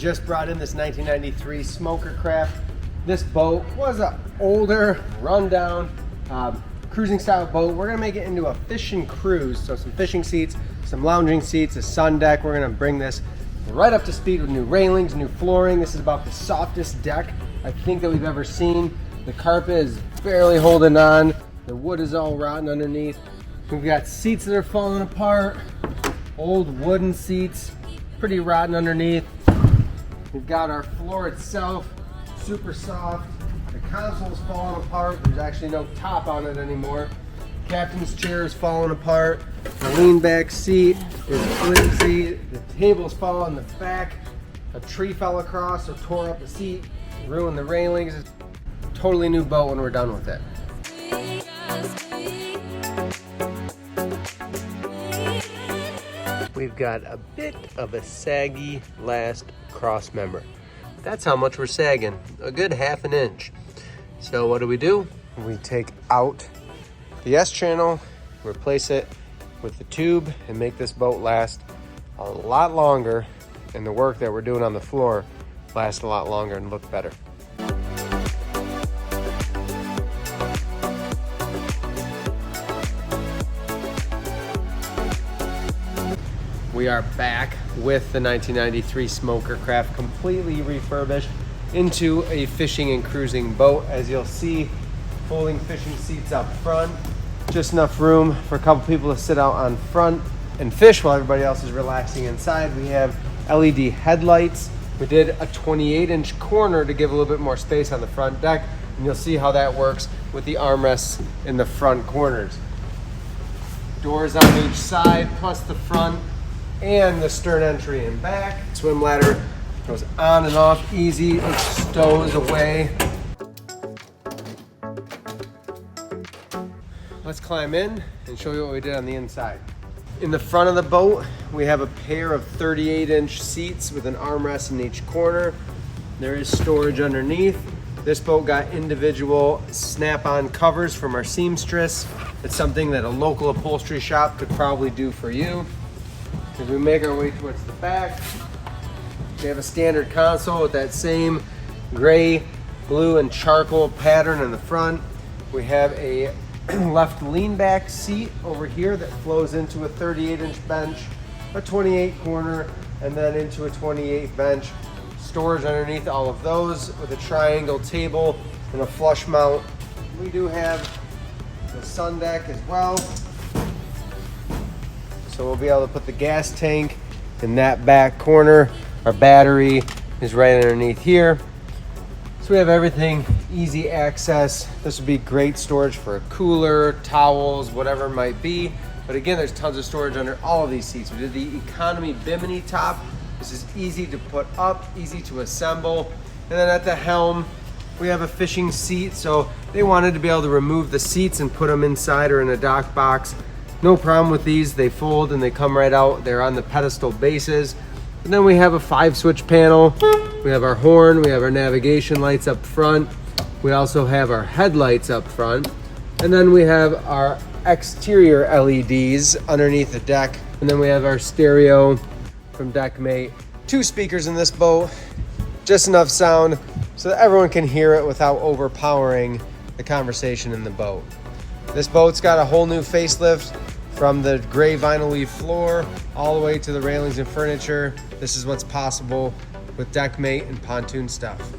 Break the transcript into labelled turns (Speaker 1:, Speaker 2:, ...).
Speaker 1: just brought in this 1993 SmokerCraft. This boat was an older, rundown, cruising style boat. We're gonna make it into a fishing cruise. So some fishing seats, some lounging seats, a sun deck. We're gonna bring this right up to speed with new railings, new flooring. This is about the softest deck I think that we've ever seen. The carpet is barely holding on. The wood is all rotten underneath. We've got seats that are falling apart, old wooden seats, pretty rotten underneath. We've got our floor itself, super soft. The console's falling apart. There's actually no top on it anymore. Captain's chair is falling apart. The lean back seat is flimsy. The table's falling in the back. A tree fell across, so tore up the seat, ruined the railings. It's a totally new boat when we're done with it. We've got a bit of a saggy last cross member. That's how much we're sagging, a good ½ an inch. So what do? We take out the S channel, replace it with the tube, and make this boat last a lot longer, and the work that we're doing on the floor last a lot longer and look better. We are back with the 1993 SmokerCraft, completely refurbished into a fishing and cruising boat. As you'll see, folding fishing seats up front, just enough room for a couple people to sit out on front and fish while everybody else is relaxing inside. We have LED headlights. We did a 28-inch corner to give a little bit more space on the front deck, and you'll see how that works with the armrests in the front corners. Doors on each side, plus the front and the stern entry and back. Swim ladder goes on and off easy, it stows away. Let's climb in and show you what we did on the inside. In the front of the boat, we have a pair of 38-inch seats with an armrest in each corner. There is storage underneath. This boat got individual snap-on covers from our seamstress. It's something that a local upholstery shop could probably do for you. As we make our way towards the back, we have a standard console with that same gray, blue, and charcoal pattern in the front. We have a left lean back seat over here that flows into a 38-inch bench, a 28 corner, and then into a 28 bench. Storage underneath all of those with a triangle table and a flush mount. We do have the sun deck as well. So we'll be able to put the gas tank in that back corner. Our battery is right underneath here. So we have everything, easy access. This would be great storage for a cooler, towels, whatever it might be. But again, there's tons of storage under all of these seats. We did the economy bimini top. This is easy to put up, easy to assemble. And then at the helm, we have a fishing seat. So they wanted to be able to remove the seats and put them inside or in a dock box. No problem with these. They fold and they come right out. They're on the pedestal bases. And then we have a 5-switch panel. We have our horn. We have our navigation lights up front. We also have our headlights up front. And then we have our exterior LEDs underneath the deck. And then we have our stereo from Deckmate. 2 speakers in this boat. Just enough sound so that everyone can hear it without overpowering the conversation in the boat. This boat's got a whole new facelift from the gray vinyl weave floor all the way to the railings and furniture. This is what's possible with Deckmate and Pontoon stuff.